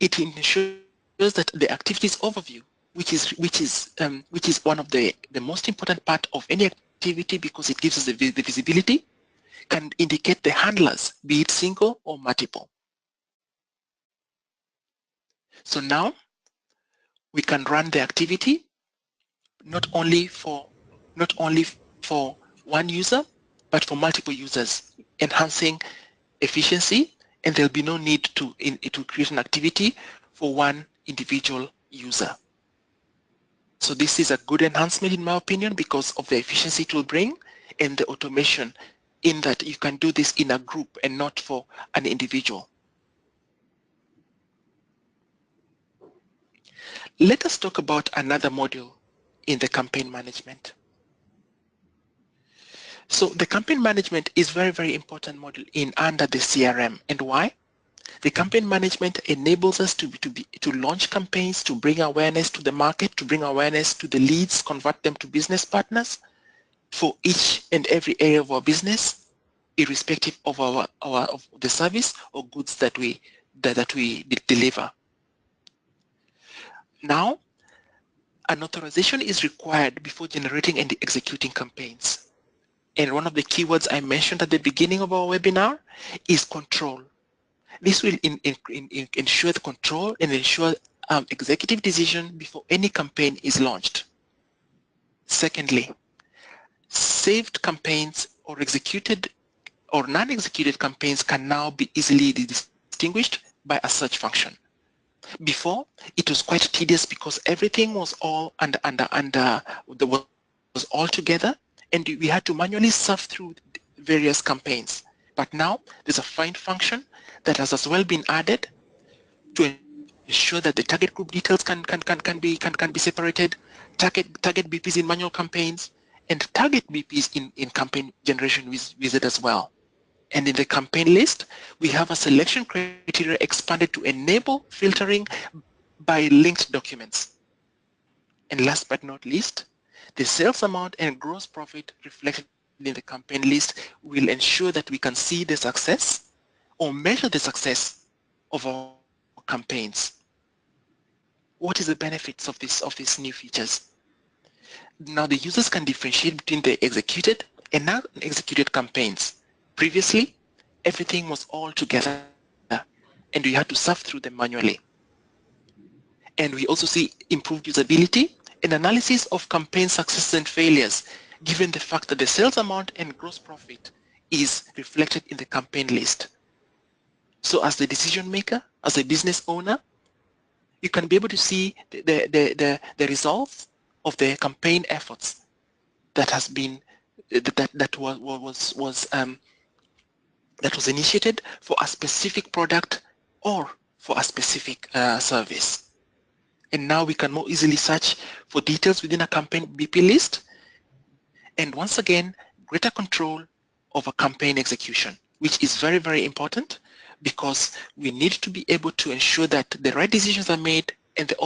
it ensures that the activities overview, which is one of the most important part of any activity because it gives us the visibility, can indicate the handlers, be it single or multiple. So now we can run the activity not only for one user, but for multiple users, enhancing efficiency, and there'll be no need to create an activity for one individual user. So this is a good enhancement in my opinion because of the efficiency it will bring and the automation in that you can do this in a group and not for an individual. Let us talk about another module in the campaign management. So the campaign management is very, very important module under the CRM. And why? The campaign management enables us to launch campaigns, to bring awareness to the market, to bring awareness to the leads, convert them to business partners for each and every area of our business, irrespective of of the service or goods that we deliver. Now, an authorization is required before generating and executing campaigns. And one of the keywords I mentioned at the beginning of our webinar is control. This will ensure the control and ensure executive decision before any campaign is launched. Secondly, saved campaigns or executed or non-executed campaigns can now be easily distinguished by a search function. Before, it was quite tedious because everything was all was all together, and we had to manually surf through various campaigns. But now there's a find function that has as well been added to ensure that the target group details can be separated, target BPs in manual campaigns, and target BPs in campaign generation wizard as well. And in the campaign list, we have a selection criteria expanded to enable filtering by linked documents. And last but not least, the sales amount and gross profit reflected in the campaign list will ensure that we can see the success or measure the success of our campaigns. What is the benefits of these new features? Now the users can differentiate between the executed and non-executed campaigns. Previously, everything was all together and we had to surf through them manually. And we also see improved usability and analysis of campaign successes and failures, given the fact that the sales amount and gross profit is reflected in the campaign list. So as the decision maker, as a business owner, you can be able to see the results of the campaign efforts that has been that was initiated for a specific product or for a specific service. And now we can more easily search for details within a campaign BP list. And once again, greater control over campaign execution, which is very, very important because we need to be able to ensure that the right decisions are made and the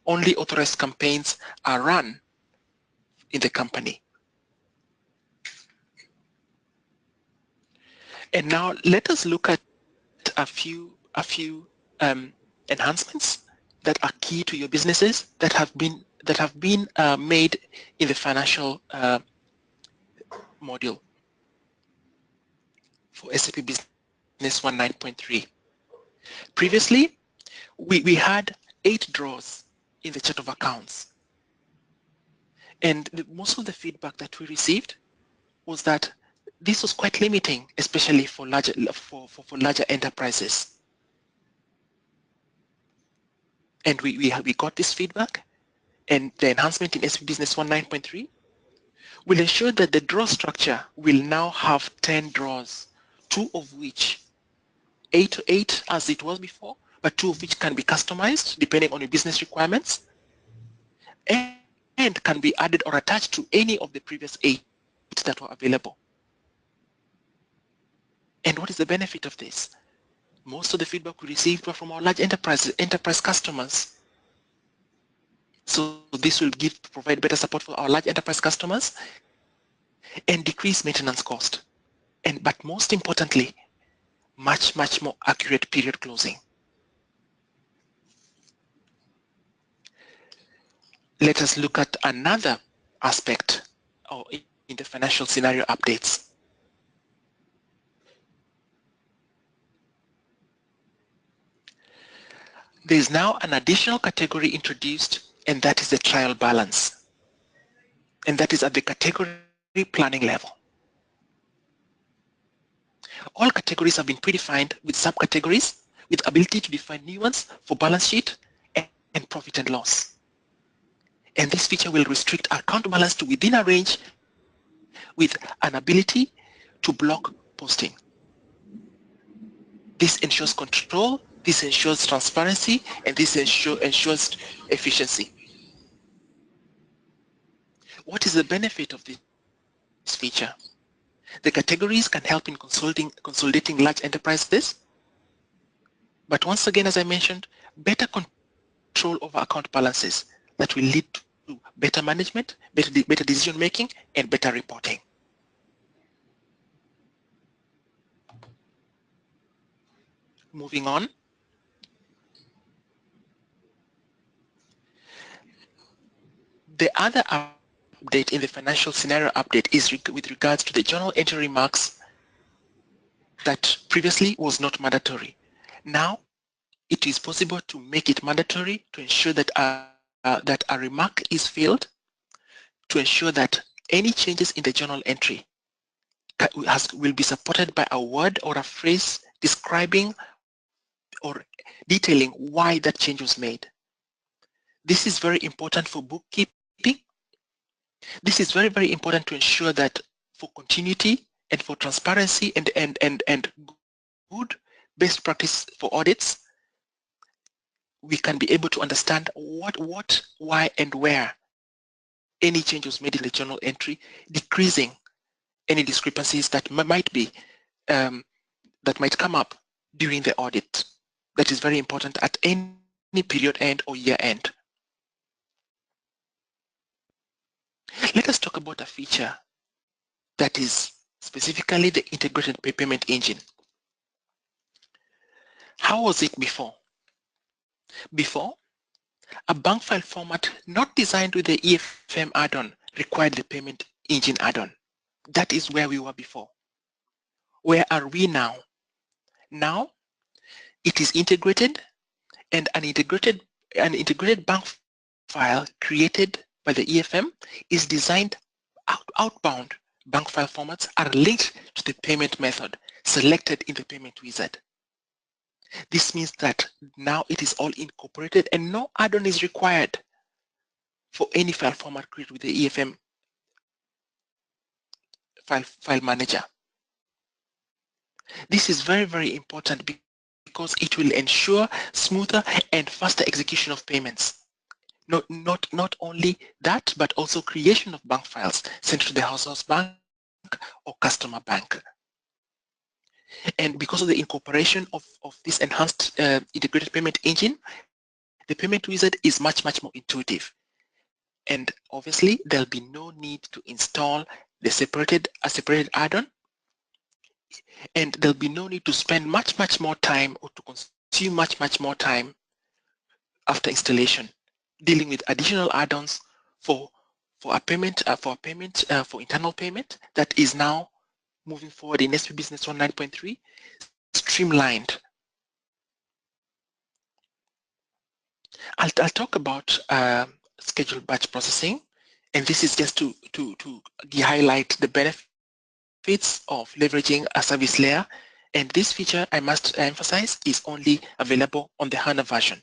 only authorized campaigns are run in the company. And now let us look at a few enhancements that are key to your businesses that have been made in the financial module for SAP Business One 9.3. Previously, we had 8 drawers in the chart of accounts, and most of the feedback that we received was that this was quite limiting, especially for larger enterprises. And we got this feedback, and the enhancement in SAP Business One 9.3 will ensure that the drawer structure will now have 10 drawers, 2 of which 8 as it was before, but 2 of which can be customized depending on your business requirements, and can be added or attached to any of the previous 8 that were available. And what is the benefit of this? Most of the feedback we received were from our large enterprise customers. So this will provide better support for our large enterprise customers and decrease maintenance cost. But most importantly, much more accurate period closing. Let us look at another aspect in the financial scenario updates. There is now an additional category introduced, and that is the trial balance. and that is at the category planning level. All categories have been predefined with subcategories with ability to define new ones for balance sheet and profit and loss. And this feature will restrict account balance to within a range with an ability to block posting. This ensures control, this ensures transparency, and this ensures efficiency. What is the benefit of this feature? The categories can help in consolidating large enterprises, but once again, as I mentioned, better control over account balances that will lead to better management, better decision making, and better reporting. Moving on. The other update in the financial scenario update is with regards to the journal entry remarks that previously was not mandatory. Now, it is possible to make it mandatory to ensure that that a remark is filled, to ensure that any changes in the journal entry will be supported by a word or a phrase describing or detailing why that change was made. This is very important for bookkeeping. This is very, very important to ensure that for continuity and for transparency and good best practice for audits, we can be able to understand what, why, and where any change was made in the journal entry, decreasing any discrepancies that might come up during the audit. That is very important at any period end or year end. Let us talk about a feature that is specifically the integrated payment engine. How was it before? Before, a bank file format not designed with the EFM add-on required the payment engine add-on. That is where we were before. Where are we now? Now, it is integrated, and an integrated bank file created by the EFM is designed outbound. Bank file formats are linked to the payment method selected in the payment wizard. This means that now it is all incorporated and no add-on is required for any file format created with the EFM file manager. This is very, very important because it will ensure smoother and faster execution of payments. Not only that, but also creation of bank files sent to the household bank or customer bank. And because of the incorporation of this enhanced integrated payment engine, the payment wizard is much, much more intuitive. And obviously, there'll be no need to install a separated add-on, and there'll be no need to spend much more time or to consume much more time after installation dealing with additional add-ons for internal payment that is now moving forward in SAP Business One 9.3 streamlined. I'll talk about scheduled batch processing, and this is just to highlight the benefits of leveraging a service layer. And this feature, I must emphasize, is only available on the HANA version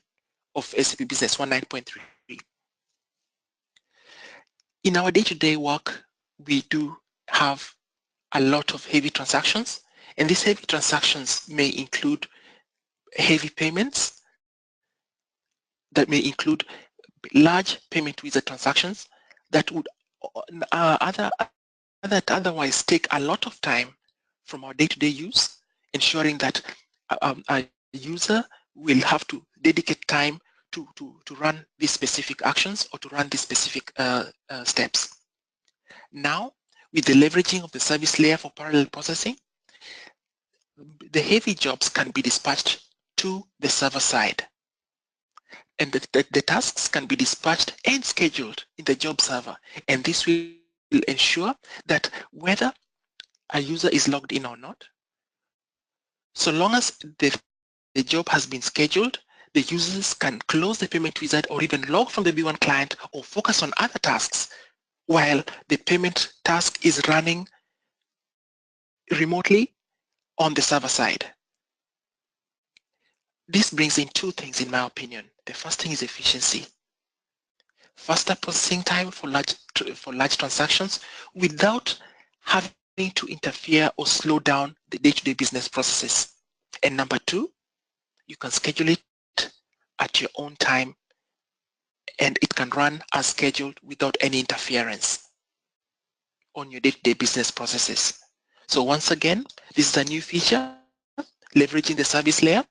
of SAP Business One 9.3. In our day-to-day work, we do have a lot of heavy transactions, and these heavy transactions may include heavy payments, that may include large payment wizard transactions that would otherwise take a lot of time from our day-to-day use, ensuring that a user will have to dedicate time to run these specific actions or to run these specific steps. Now, with the leveraging of the service layer for parallel processing, the heavy jobs can be dispatched to the server side. And the tasks can be dispatched and scheduled in the job server. And this will ensure that whether a user is logged in or not, so long as the job has been scheduled, the users can close the payment wizard or even log from the B1 client or focus on other tasks while the payment task is running remotely on the server side. This brings in two things in my opinion. The first thing is efficiency. Faster processing time for large transactions without having to interfere or slow down the day-to-day business processes. And number two, you can schedule it at your own time and it can run as scheduled without any interference on your day-to-day business processes. So once again, this is a new feature leveraging the service layer.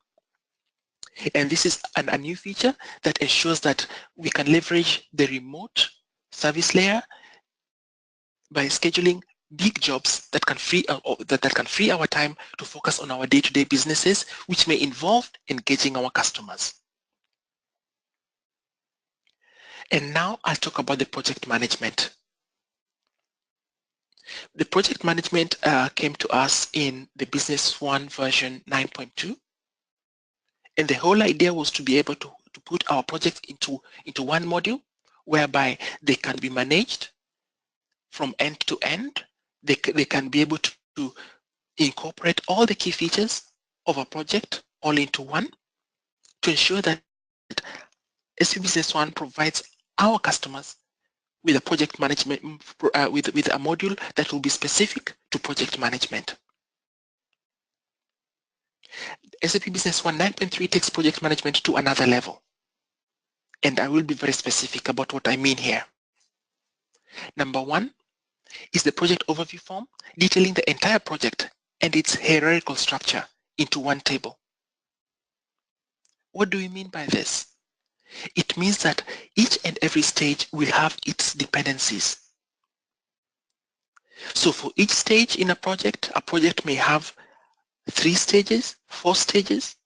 And this is a new feature that ensures that we can leverage the remote service layer by scheduling big jobs that can free our time to focus on our day-to-day businesses, which may involve engaging our customers. And now I'll talk about the project management. The project management came to us in the Business One version 9.2. And the whole idea was to be able to put our projects into one module whereby they can be managed from end to end. They can be able to incorporate all the key features of a project all into one to ensure that SAP Business One provides our customers with a project management, with a module that will be specific to project management. SAP Business One 9.3 takes project management to another level. And I will be very specific about what I mean here. Number one is the project overview form detailing the entire project and its hierarchical structure into one table. What do we mean by this? It means that each and every stage will have its dependencies. So for each stage in a project may have 3 stages, 4 stages.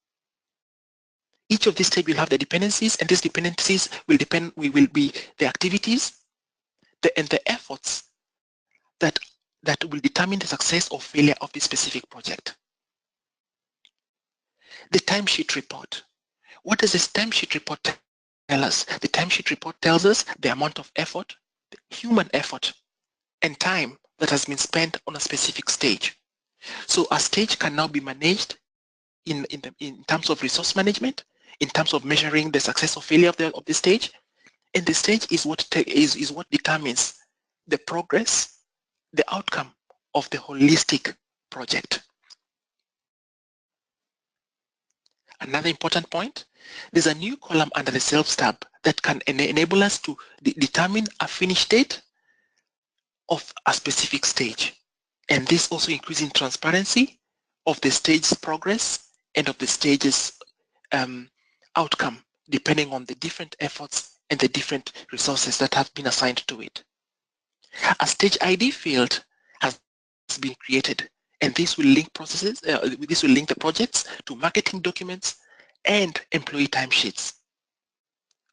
Each of these stages will have the dependencies, and these dependencies will be the activities and the efforts that will determine the success or failure of this specific project. The timesheet report. What does this timesheet report tell us? The timesheet report tells us the amount of effort, the human effort, and time that has been spent on a specific stage. So a stage can now be managed in terms of resource management, in terms of measuring the success or failure of the stage, and the stage is what determines the progress, the outcome of the holistic project. Another important point, there's a new column under the Sales tab that can enable us to determine a finish date of a specific stage. And this also increasing transparency of the stage's progress and of the stage's outcome, depending on the different efforts and the different resources that have been assigned to it. A stage ID field has been created, and this will link this will link the projects to marketing documents and employee timesheets.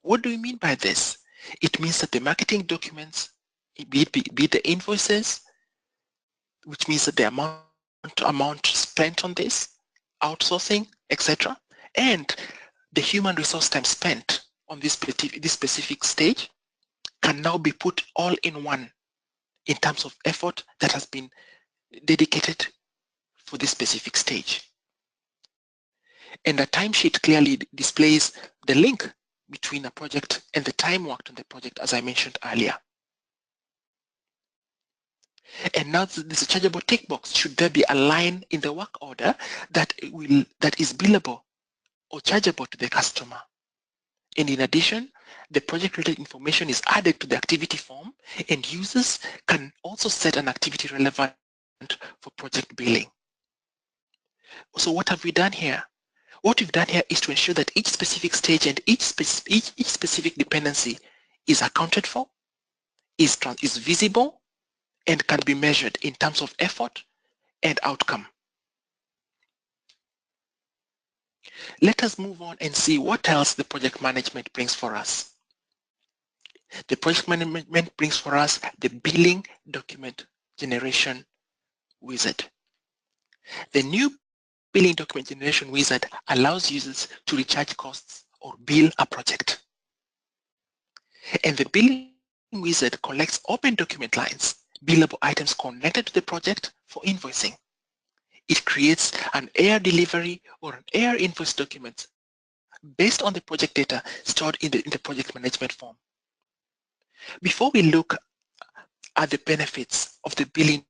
What do we mean by this? It means that the marketing documents, be it the invoices, which means that the amount spent on this, outsourcing, etc., and the human resource time spent on this specific stage can now be put all in one in terms of effort that has been dedicated for this specific stage. And the timesheet clearly displays the link between a project and the time worked on the project, as I mentioned earlier. And now there's a chargeable tick box. Should there be a line in the work order that is billable or chargeable to the customer? And in addition, the project-related information is added to the activity form, and users can also set an activity relevant for project billing. So what have we done here? What we've done here is to ensure that each specific stage and each specific dependency is accounted for, is visible, and can be measured in terms of effort and outcome. Let us move on and see what else the project management brings for us. The project management brings for us the billing document generation wizard. The new billing document generation wizard allows users to recharge costs or bill a project. And the billing wizard collects open document lines, billable items connected to the project for invoicing. It creates an air delivery or an air invoice document based on the project data stored in the project management form. Before we look at the benefits of the billing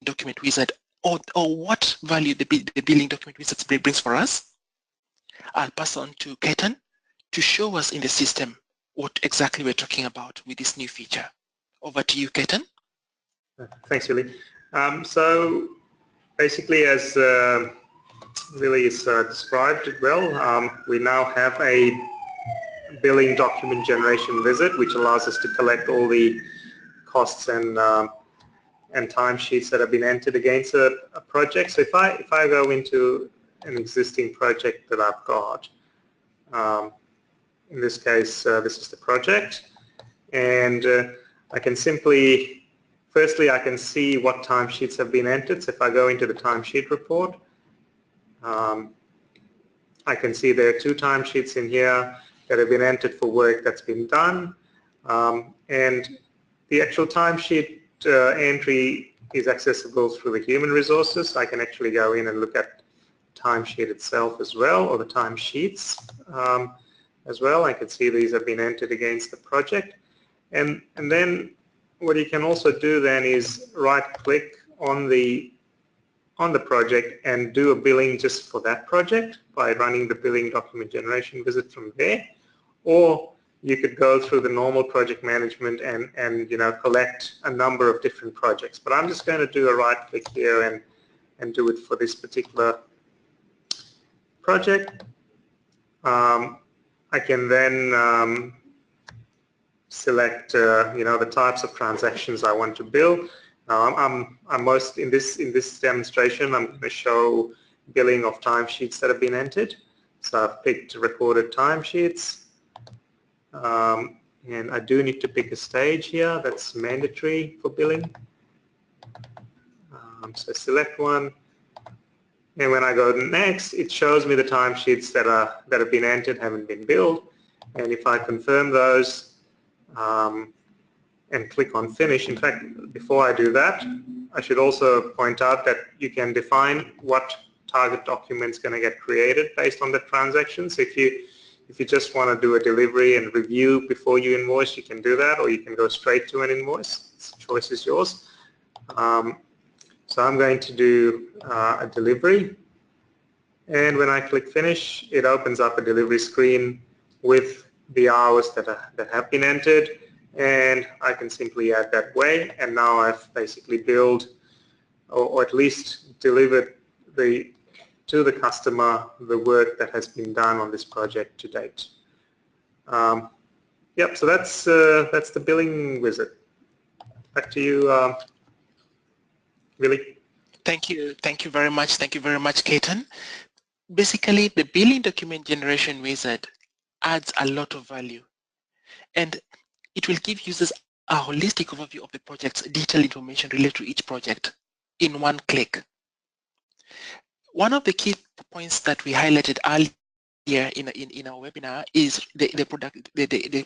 document wizard or what value the billing document wizard brings for us, I'll pass on to Ketan to show us in the system what exactly we're talking about with this new feature. Over to you, Ketan. Thanks, Willie. So basically, as Willie has described it well, we now have a billing document generation wizard, which allows us to collect all the costs and timesheets that have been entered against a project. So if I go into an existing project that I've got, in this case, this is the project, and I can simply, firstly, I can see what timesheets have been entered. So if I go into the timesheet report, I can see there are 2 timesheets in here that have been entered for work that's been done, and the actual timesheet entry is accessible through the human resources. I can actually go in and look at the timesheet itself as well, or the timesheets as well. I can see these have been entered against the project, and then what you can also do then is right-click on the project and do a billing just for that project by running the billing document generation wizard from there, or you could go through the normal project management and collect a number of different projects. But I'm just going to do a right-click here and do it for this particular project. I can then select the types of transactions I want to bill. Now I'm most in this demonstration I'm going to show billing of timesheets that have been entered. So I've picked recorded timesheets, and I do need to pick a stage here that's mandatory for billing. So select one, and when I go to next, it shows me the timesheets that have been entered, haven't been billed, and if I confirm those and click on finish. In fact, before I do that, I should also point out that you can define what target document's going to get created based on the transactions. If you just want to do a delivery and review before you invoice, you can do that, or you can go straight to an invoice. The choice is yours. So I'm going to do a delivery, and when I click finish, it opens up a delivery screen with the hours that have been entered, and I can simply add that way, and now I've basically billed or at least delivered to the customer the work that has been done on this project to date. Yep, so that's the billing wizard. Back to you, Willie. Thank you very much. Thank you very much, Ketan. Basically, the billing document generation wizard adds a lot of value, and it will give users a holistic overview of the project's detailed information related to each project in one click. One of the key points that we highlighted earlier in our webinar is the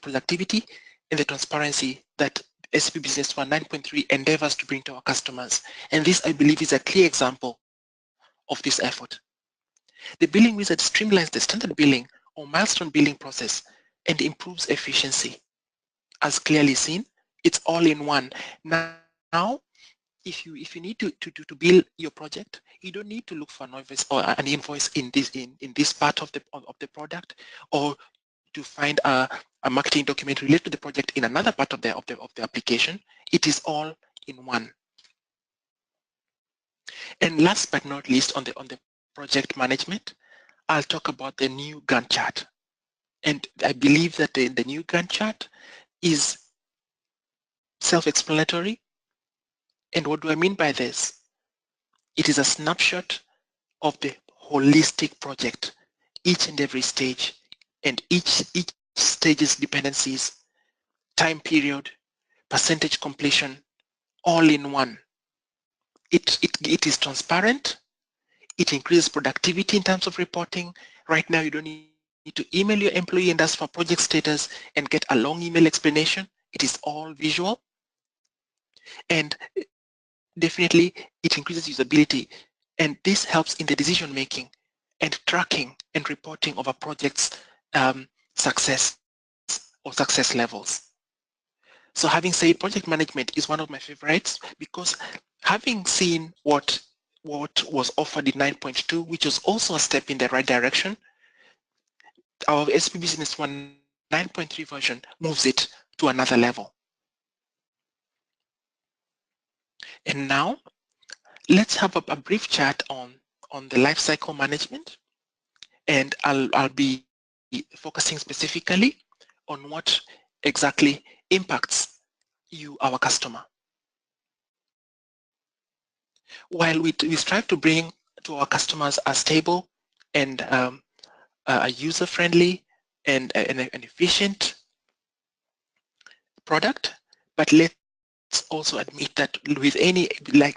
productivity and the transparency that SAP Business One 9.3 endeavors to bring to our customers. And this, I believe, is a clear example of this effort. The billing wizard streamlines the standard billing or milestone billing process and improves efficiency. As clearly seen, it's all in one. Now, if you need to bill your project, you don't need to look for an invoice in this part of the product, or to find a marketing document related to the project in another part of the application. It is all in one. And last but not least, on the project management, I'll talk about the new Gantt chart. And I believe that the new Gantt chart is self-explanatory. And what do I mean by this? It is a snapshot of the holistic project, each and every stage, and each stage's dependencies, time period, percentage completion, all in one. It is transparent. It increases productivity in terms of reporting. Right now, you don't need to email your employee and ask for project status and get a long email explanation. It is all visual, and definitely it increases usability, and this helps in the decision making and tracking and reporting of a project's success or success levels. So having said, project management is one of my favorites because having seen what was offered in 9.2, which was also a step in the right direction, our SAP Business One 9.3 version moves it to another level. And now let's have a brief chat on the lifecycle management, and I'll be focusing specifically on what exactly impacts you, our customer. While we strive to bring to our customers a stable and a user-friendly and an efficient product, but let's also admit that with any,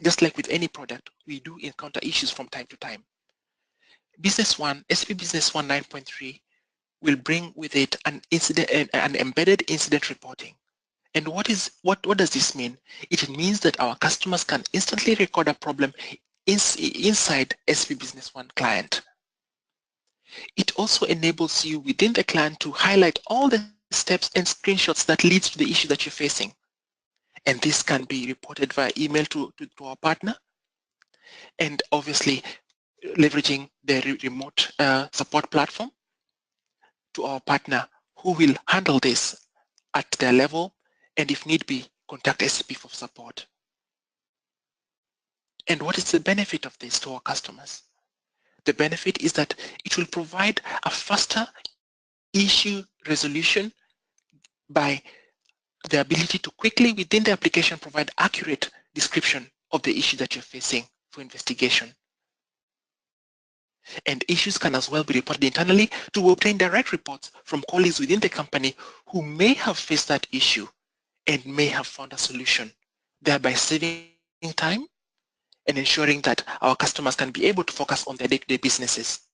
just like with any product, we do encounter issues from time to time. SAP Business One 9.3 will bring with it an embedded incident reporting. And what does this mean? It means that our customers can instantly record a problem inside SAP Business One client. It also enables you within the client to highlight all the steps and screenshots that leads to the issue that you're facing. And this can be reported via email to our partner, and obviously leveraging the remote support platform to our partner, who will handle this at their level, and if need be, contact SAP for support. And what is the benefit of this to our customers? The benefit is that it will provide a faster issue resolution by the ability to quickly within the application provide accurate description of the issue that you're facing for investigation. And issues can as well be reported internally to obtain direct reports from colleagues within the company who may have faced that issue and may have found a solution, thereby saving time and ensuring that our customers can be able to focus on their day-to-day businesses.